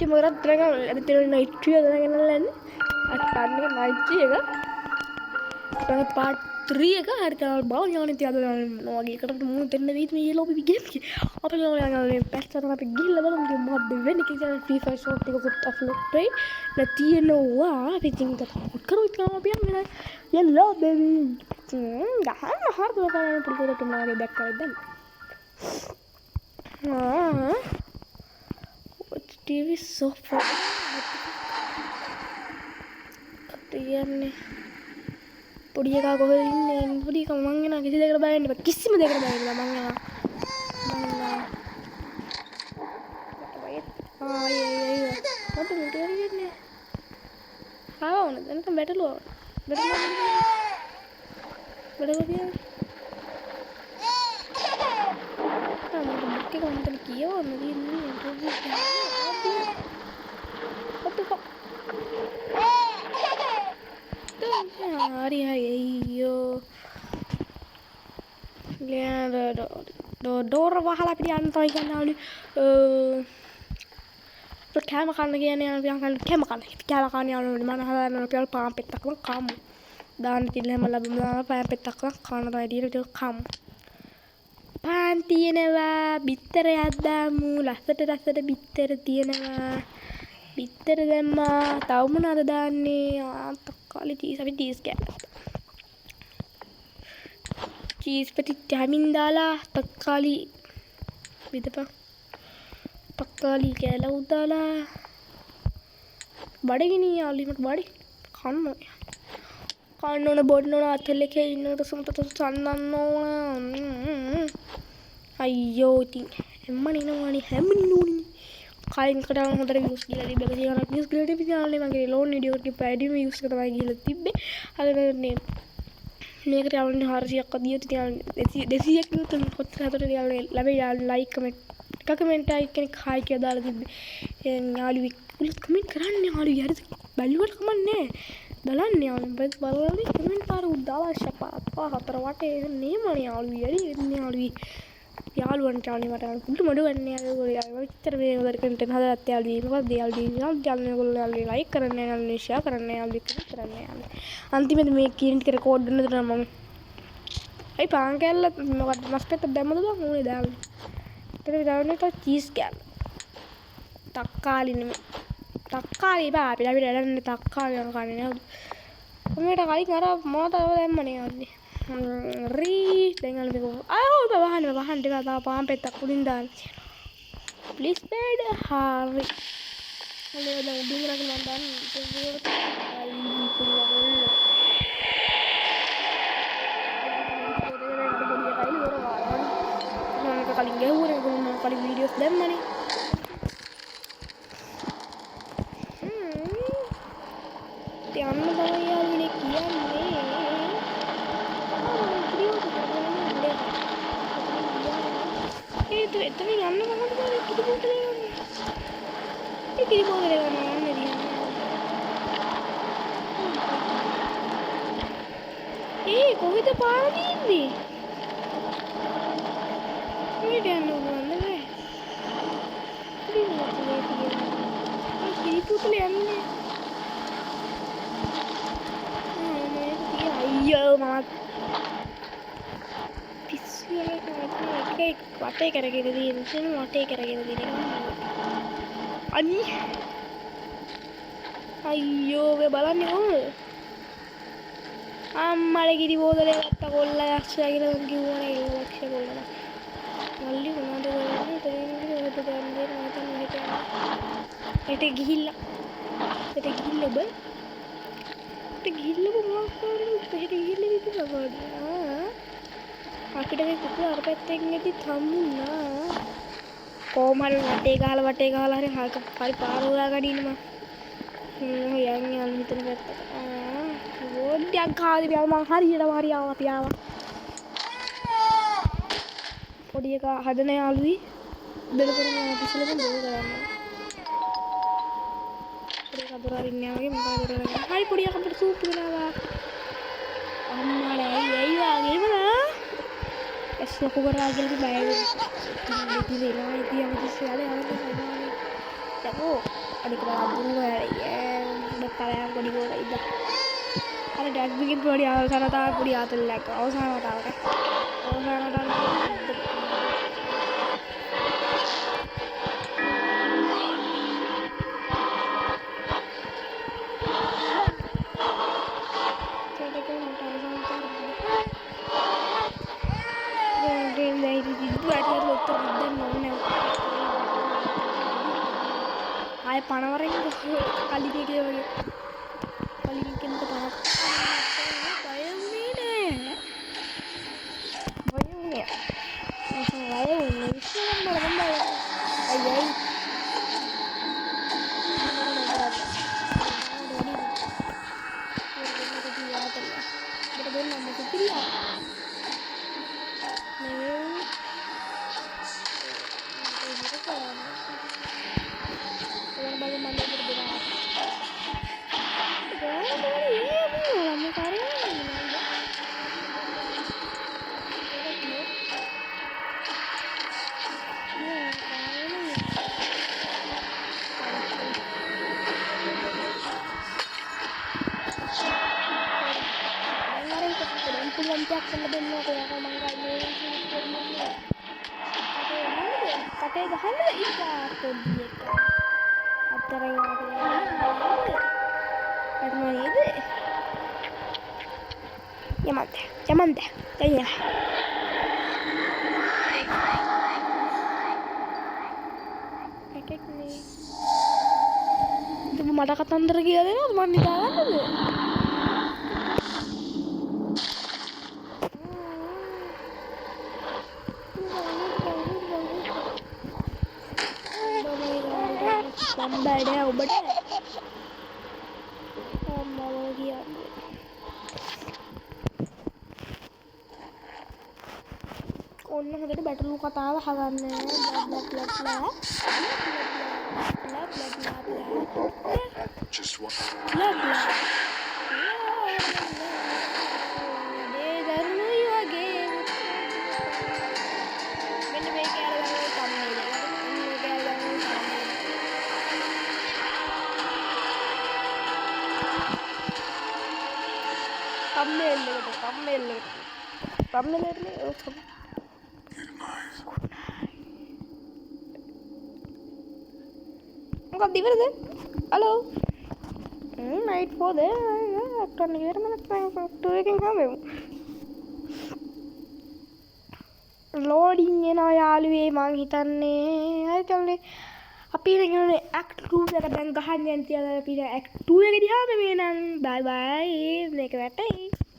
ඉතින් මොකද තරග අද තියෙන නයිට්‍රි හදගෙන යන්නේ අත් පාන්නේ නයිට්‍රි එක තමයි පාර්ට් 3 එක හරි තමයි බව යන්නේ තියද මොනවා වගේ එකට මුන් දෙන්න වීත් මේ ලෝබි ගේම් එක අපි යනවා පැත්තට අපි ගිහිල්ලා බලමු මොකක්ද වෙන්නේ කියලා ෆ්‍රී ෆයර් ෂෝට් එක කොට අප්ලෝඩ් කරේ නැතිනවා අපි ඉතින් අප්ලෝඩ් කරමු ඉතින් අපි යන්නේ යල්ලා බේබි ගහන්න හරිද බලන්න පොඩි මාගේ දැක්කද දැන් watch TV sofa කතියන්නේ පොඩි එකා කොහෙද ඉන්නේ පොඩි එකා මං එනවා කිසි දෙයකට බය වෙන්න එපා කිසිම දෙයකට බය වෙන්න එපා මං එනවා මට මුට වෙන්නේ ආවද දැන් බැටළුවා කියන්නේ මට මොකක්ද කියවන්න තියෙන්නේ හරි අයියෝ ඩෝර වහලා අපිට යන්න තමයි කියනවලු කෑම කන්න කියන්නේ යන කෑම කන්න යනවලු මම හදන්න අපි පාන් පෙත්තක් කමු දාන්න කියලා හැම ලැබුණා පාන් පෙත්තක් කන්න තමයි දින කමු පාන් තියෙනවා බිත්තරයක් දාමු ලස්සට බිත්තර තියෙනවා බිත්තර දැම්මා තව මොනවද දාන්නේ තක්කාලි චීස් අපි චීස් කෑල්ල චීස් පැටිච්ච හැමින් දාලා තක්කාලි විදපන් තක්කාලි කෑල්ල උදාලා බඩගිනි යාළුවෝ මට බඩේ කන්න ඕන බොන්න ඕන අතල් එකේ ඉන්නකොට සුන්දර සන්නන්න ඕන අයියෝ ඉතින් එම්මනිනවනේ හැමනිනෝනේ කලින් කඩන හොඳට views ගිහලා තිබ්බ 100 views ගිහලා තිබ්බ channel එක මගේ ලෝන් වීඩියෝ එකේ පැඩිම views එක තමයි ගිහලා තිබ්බේ අද මේ මේකට යවන්නේ 400ක් අදිය තියන 200ක් විතර කොච්චර හතර ලැබෙයි ලයික් කමෙන්ට් එක කමෙන්ට් එකක් කෙනෙක් හායි කියලා දාලා තිබ්බේ යාළුවෙක් කමෙන්ට් කරන්නේ යාළුවෝ හරිද බැලුවට කමන්නේ බලන්න යාළුවෝ බලන්නේ කමෙන්ට් පාර උදාලා ෂපා හතර වටේ නේමනේ යාළුවෝ හරි යාළුවන් channel මට පුඩු මඩු ගන්න යාළුවෝ විතර මේ උදේ කන්ටෙන්ට් හදලා යාළුවෝ මොකද යාළුවෝ channel එක ලයික් කරන්න යාළුවෝ share කරන්න යාළුවෝ කරන්න යාළුවෝ අන්තිමේදී මේ කීන්ට් එක රෙකෝඩ් කරන්න දුන්නා මම අයි පාන් කෑල්ල මොකද මස් පෙත්ත දැම්මද බං ඕනේ දාන්න ඊට දාන්නේ තව චීස් කෑල්ල තක්කාලි නෙමෙයි තක්කාලි බා අපි වැඩන්නේ තක්කාලි යන කන්නේ නේද කොමෙට කලින් අර මොනවද දැම්මනේ යන්නේ rii දැන් අර මේක ආවෝ වහන්න දෙනවා තා පාන් පෙත්තක් උඩින් දාන්න ප්ලීස් බෑඩ් හරි හලෝ දැන් උඩින් රගෙන මම දාන්න කලින් ගැහුවනේ මම කලින් වීඩියෝස් දැම්මනේ යන්න තමයි යාළුවනේ කියන්නේ එතන යන්න මොකටද කිරි බෝතලේ යන්නේ ඒ කිරි බෝතලේ යන්නේ ඒ කොහෙද පාර තියෙන්නේ මේට යන්න ඕනද නෑ කිරි බෝතලේ තියෙන්නේ කිරි බෝතලේ යන්නේ අයියෝ මම වටේ කරගෙන තියෙන වටේ කරගෙන තියෙනවා අනි අයියෝ වේ බලන්නේ කොහොමද අම්මලා කිරි බෝතලේ ගත්ත කොල්ලා යක්ෂයා කියලා මං කිව්වනේ ඒ යක්ෂයා කොල්ලා මල්ලි මොනවද කරන්නේ ඒට ගිහිල්ලා බයි ඒට ගිහිල්ලා මොකක් කරන්නේ ඒට ගිහිල්ලා ඉතින් අපිට මේ කුකුල අර පැත්තෙන් ඉදි තම්මුණා කොහොම හරි වටේ ගහලා හරි හරි පාර උරා ගන්න මම යන්නේ හිතන පැත්තට ඕඩියක් ගහලා මම හරියටම හරි ආවා අපි ආවා පොඩි එක හදන යාළුවී බෙල කරන පිස්සලෙන් බෙල කරන්නේ පොඩි කබරා ඉන්නේ වගේ මොකද කරන්නේ හරි පොඩි එකකට සූප් ගෙනාවා අම්මාලා ඇයි වාගේම es lo jugar a alguien de la අනික බලන්න බලයන් පොඩි ගෝල ඉඳලා අර ඩැග්බිකින් පොඩි අවසානතාව පොඩි ආතල්ලක් අවසානතාවට ආය පනවරෙන් කලිගේ වගේ කලින් කෙනෙක් පනක් බයුනේ lantiak lebih mau kayak mangganya katanya gahana ikat tuh dia antara yang ada itu Yaman deh kayaknya kayak nih itu mata katan tergila deh mandi dalam tuh lambai deh obat mau lagi ambil ඔන්න හොඳට බැටළු කතාව අහගන්න Just what? මොකක්ද ඉවරද? Hello. Night 4ද? අක්කන්න ඉවර මනක් 2 එකකින් හම්බෙමු. Loading එනවා යාළුවේ මං හිතන්නේ. හරි චල්නේ. අපි ඉන්නේ ඇක්ට් 2 එකට දැන් ගහන්න යන තියලා අපි ඇක්ට් 2 එකේදී හම්බෙමු නං. බයි බයි. මේක වැටේ.